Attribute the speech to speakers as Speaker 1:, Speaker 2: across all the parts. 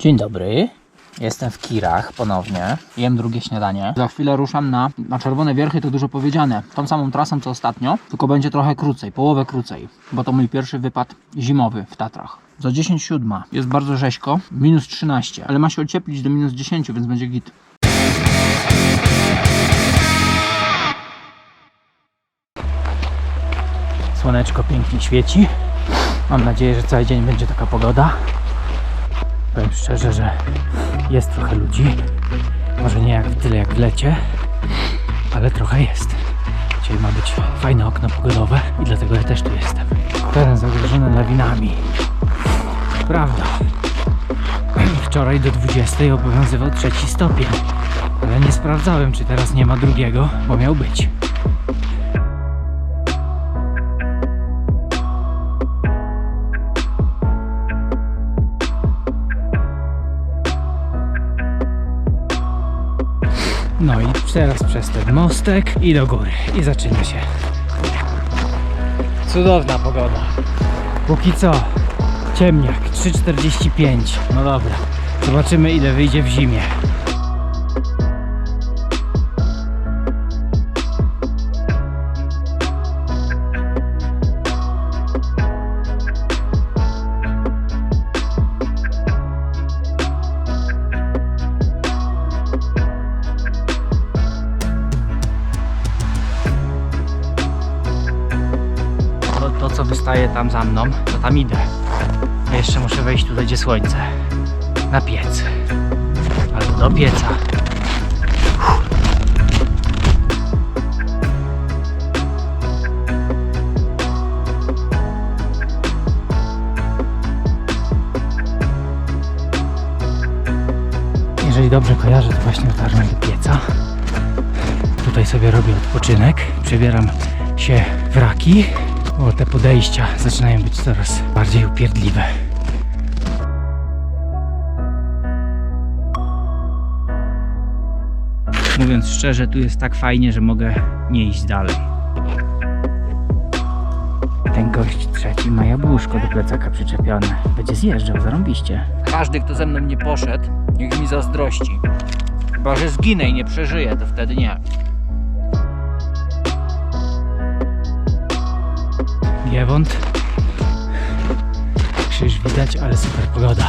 Speaker 1: Dzień dobry. Jestem w Kirach ponownie. Jem drugie śniadanie. Za chwilę ruszam na Czerwone Wierchy, to dużo powiedziane. Tą samą trasą co ostatnio, tylko będzie trochę krócej, połowę krócej. Bo to mój pierwszy wypad zimowy w Tatrach. Za 10:07. Jest bardzo rzeźko. Minus 13, ale ma się ocieplić do minus 10, więc będzie git. Słoneczko pięknie świeci. Mam nadzieję, że cały dzień będzie taka pogoda. Powiem szczerze, że jest trochę ludzi. Może nie tyle jak w lecie, ale trochę jest. Dzisiaj ma być fajne okno pogodowe i dlatego ja też tu jestem. Teren zagrożony lawinami. Prawda. Wczoraj do 20 obowiązywał 3 stopień. Ale nie sprawdzałem, czy teraz nie ma drugiego, bo miał być. No i teraz przez ten mostek i do góry. I zaczyna się. Cudowna pogoda. Póki co ciemniak 3,45. No dobra. Zobaczymy, ile wyjdzie w zimie. To co wystaje tam za mną, to tam idę. A jeszcze muszę wejść tutaj, gdzie słońce. Na piec. Albo do pieca. Jeżeli dobrze kojarzę, to właśnie dotarłem do pieca. Tutaj sobie robię odpoczynek. Przebieram się w raki. O, te podejścia zaczynają być coraz bardziej upierdliwe. Mówiąc szczerze, tu jest tak fajnie, że mogę nie iść dalej. Ten gość trzeci ma jabłuszko do plecaka przyczepione. Będzie zjeżdżał, zarąbiście. Każdy, kto ze mną nie poszedł, niech mi zazdrości. Chyba że zginę i nie przeżyję, to wtedy nie. Giewont. Krzyż widać, ale super pogoda.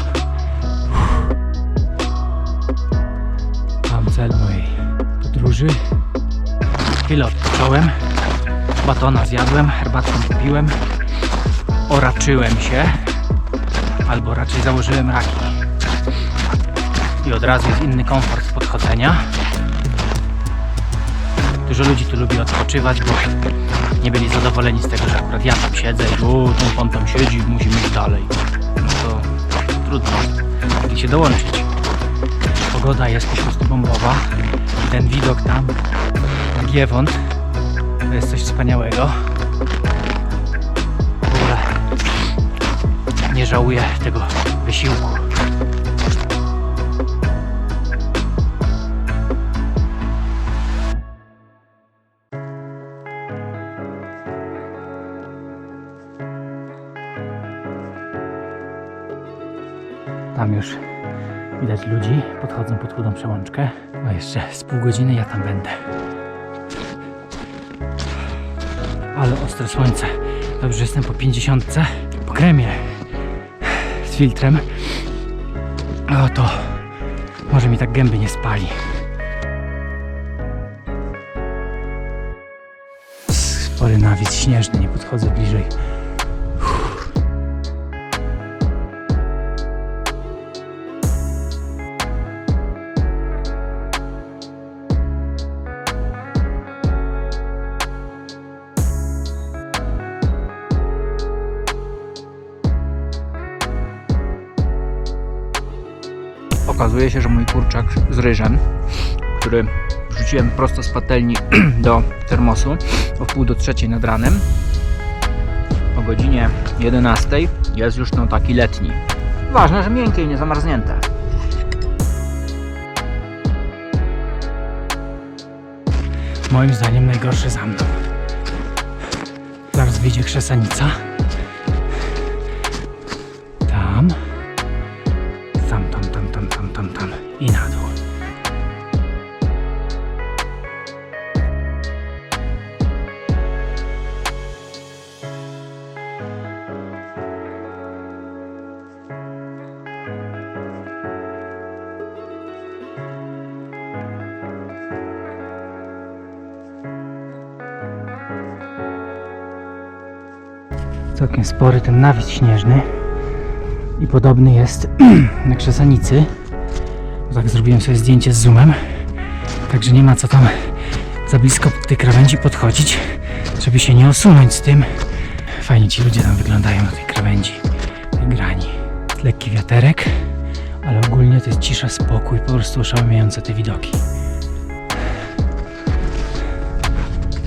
Speaker 1: Mam cel mojej podróży. Chwilę odpocząłem. Batona zjadłem, herbatkę kupiłem. Oraczyłem się. Albo raczej założyłem raki. I od razu jest inny komfort podchodzenia. Dużo ludzi tu lubi odpoczywać, bo nie byli zadowoleni z tego, że akurat ja tam siedzę i ten pan tam siedzi i musimy iść dalej. No to trudno, mogli się dołączyć. Pogoda jest po prostu bombowa. I ten widok tam na Giewont to jest coś wspaniałego. W ogóle nie żałuję tego wysiłku. Tam już widać ludzi, podchodzą pod chudą przełączkę. A jeszcze z pół godziny ja tam będę. Ale ostre słońce. Dobrze, że jestem po 50, po kremie z filtrem. O, to może mi tak gęby nie spali. Spory nawis śnieżny, nie podchodzę bliżej. Okazuje się, że mój kurczak z ryżem, który wrzuciłem prosto z patelni do termosu o 2:45 nad ranem, o godzinie 11 jest już taki letni. Ważne, że miękkie i nie zamarznięte. Moim zdaniem najgorsze za mną. Zaraz wyjdzie krzesanica. Tam. Całkiem spory ten nawis śnieżny i podobny jest na Krzesanicy. Tak zrobiłem sobie zdjęcie z zoomem, także nie ma co tam za blisko tej krawędzi podchodzić, żeby się nie osunąć z tym. Fajnie ci ludzie tam wyglądają na tej krawędzi, tej grani. Lekki wiaterek, ale ogólnie to jest cisza, spokój, po prostu oszałamiające te widoki.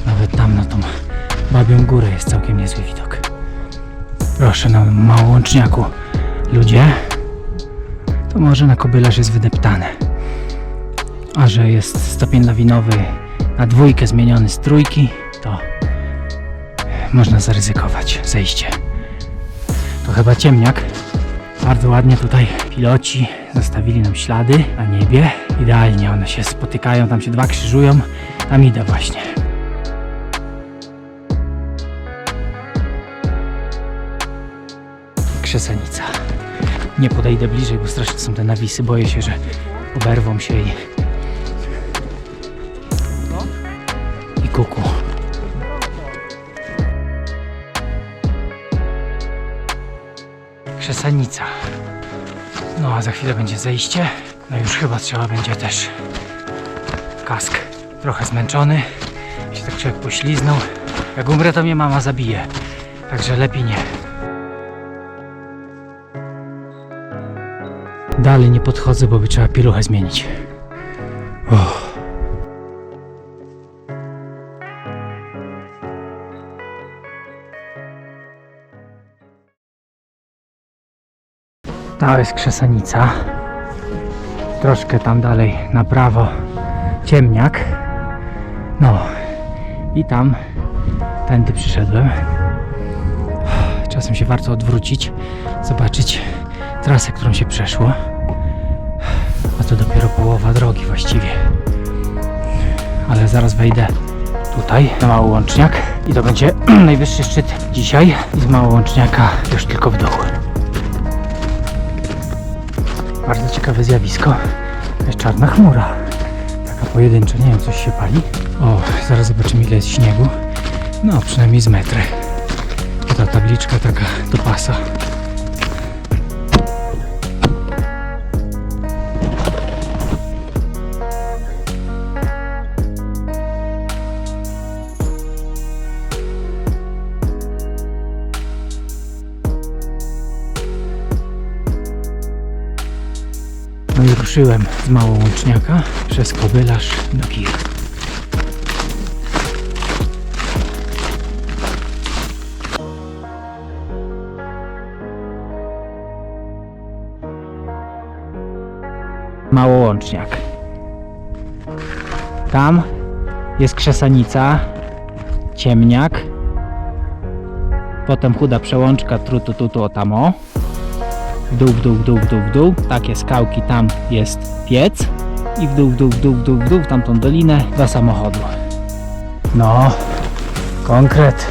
Speaker 1: Nawet tam na tą Babią Górę jest całkiem niezły widok. Proszę, na Małołączniaku ludzie, to może na Kobylarz jest wydeptane. A że jest stopień lawinowy na 2 zmieniony z 3, to można zaryzykować zejście. To chyba ciemniak. Bardzo ładnie tutaj piloci zostawili nam ślady na niebie. Idealnie one się spotykają, tam się 2 krzyżują. Tam idę właśnie. Krzesanica. Nie podejdę bliżej, bo strasznie są te nawisy. Boję się, że oberwą się i kuku. Krzesanica. No a za chwilę będzie zejście. No już chyba trzeba będzie też kask. Trochę zmęczony. Się tak człowiek pośliznął. Jak umrę, to mnie mama zabije. Także lepiej nie. Dalej nie podchodzę, bo by trzeba pieluchę zmienić. To jest Krzesanica. Troszkę tam dalej na prawo ciemniak. No i tam tędy przyszedłem. Czasem się warto odwrócić, zobaczyć trasę, którą się przeszło. A to dopiero połowa drogi właściwie. Ale zaraz wejdę tutaj na Małołączniak i to będzie najwyższy szczyt dzisiaj. I z Małołączniaka już tylko w dół. Bardzo ciekawe zjawisko. To jest czarna chmura. Taka pojedyncza, nie wiem, coś się pali. O, zaraz zobaczymy, ile jest śniegu. No, przynajmniej z metry. Ta tabliczka taka do pasa. No i ruszyłem z Małołączniaka przez Kobylarz do Kir. Małołączniak. Tam jest Krzesanica, ciemniak, potem chuda przełączka, trutu o tam o. W dół, takie skałki, tam jest piec i w dół, w tamtą dolinę do samochodu. No, konkret.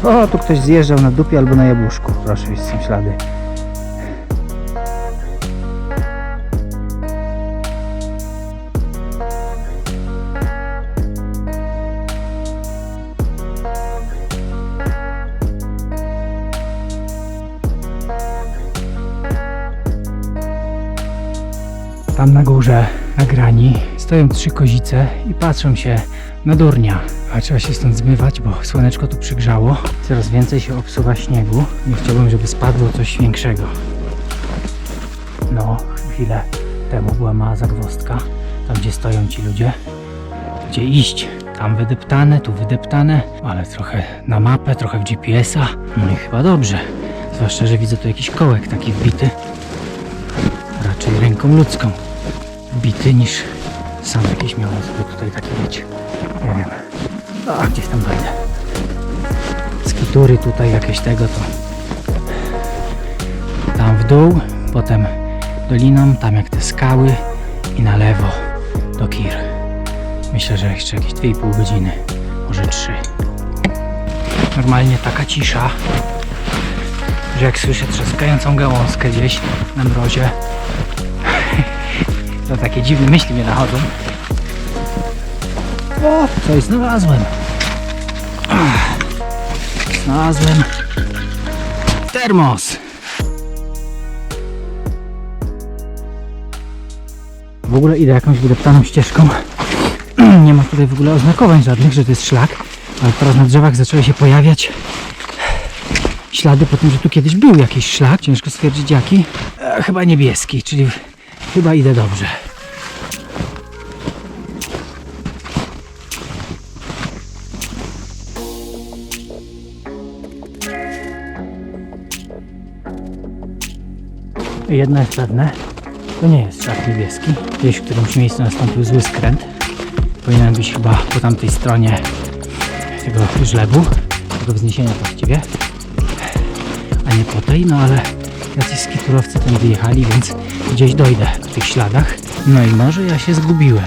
Speaker 1: O, tu ktoś zjeżdżał na dupie albo na jabłuszku. Proszę, już są ślady. Tam na górze, na grani, stoją 3 kozice i patrzą się na durnia. A trzeba się stąd zmywać, bo słoneczko tu przygrzało. Coraz więcej się obsuwa śniegu. Nie chciałbym, żeby spadło coś większego. No, chwilę temu była mała zagwozdka. Tam, gdzie stoją ci ludzie. Gdzie iść? Tam wydeptane, tu wydeptane. Ale trochę na mapę, trochę w GPS-a. No i chyba dobrze. Zwłaszcza, że widzę tu jakiś kołek taki wbity. Raczej ręką ludzką wbity, niż sam jakiś miał sobie tutaj taki być. Nie wiem. A gdzieś tam dojdę. Skitury tutaj jakieś tego to. Tam w dół, potem doliną, tam jak te skały i na lewo do Kir. Myślę, że jeszcze jakieś 2,5 godziny, może 3. Normalnie taka cisza, że jak słyszę trzaskającą gałązkę gdzieś na mrozie, to takie dziwne myśli mnie nachodzą. O, coś znalazłem. Znalazłem termos. W ogóle idę jakąś wydeptaną ścieżką. Nie ma tutaj w ogóle oznakowań żadnych, że to jest szlak, ale teraz na drzewach zaczęły się pojawiać ślady po tym, że tu kiedyś był jakiś szlak. Ciężko stwierdzić jaki. Chyba niebieski, czyli chyba idę dobrze. Jedno jest pewne, to nie jest szlak niebieski. Gdzieś w którymś miejscu nastąpił zły skręt. Powinien być chyba po tamtej stronie tego żlebu, tego wzniesienia właściwie, a nie po tej, no ale jacyś skiturowcy tam wyjechali, więc gdzieś dojdę w tych śladach. No i może ja się zgubiłem,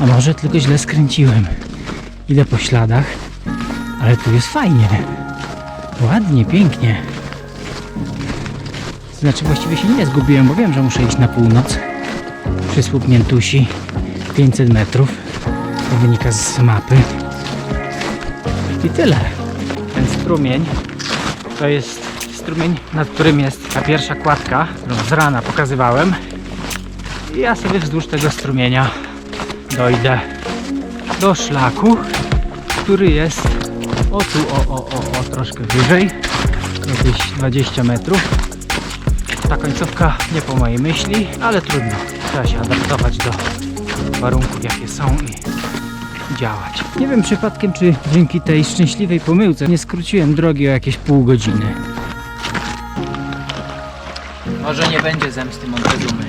Speaker 1: a może tylko źle skręciłem. Idę po śladach, ale tu jest fajnie, ładnie, pięknie. Znaczy właściwie się nie zgubiłem, bo wiem, że muszę iść na północ. Przysłup Miętusi, 500 metrów. To wynika z mapy. I tyle. Ten strumień to jest strumień, nad którym jest ta pierwsza kładka, którą z rana pokazywałem. I ja sobie wzdłuż tego strumienia dojdę do szlaku, który jest o tu, o troszkę wyżej. Jakieś 20 metrów. Ta końcówka nie po mojej myśli, ale trudno. Trzeba się adaptować do warunków, jakie są i działać. Nie wiem przypadkiem, czy dzięki tej szczęśliwej pomyłce nie skróciłem drogi o jakieś pół godziny. Może nie będzie zemsty Montezumy.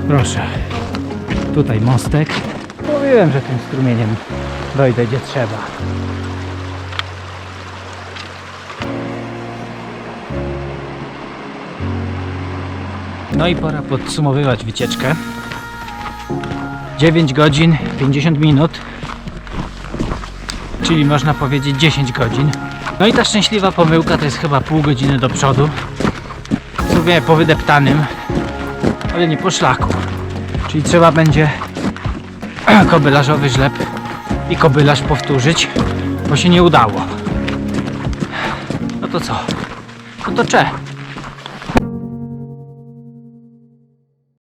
Speaker 1: Proszę. Tutaj mostek. Mówiłem, że tym strumieniem dojdę gdzie trzeba. No i pora podsumowywać wycieczkę. 9 godzin 50 minut, czyli można powiedzieć 10 godzin. No i ta szczęśliwa pomyłka to jest chyba pół godziny do przodu. Sobie po wydeptanym, ale nie po szlaku. Czyli trzeba będzie kobylarzowy żleb i kobylarz powtórzyć, bo się nie udało. No to co? No to cze.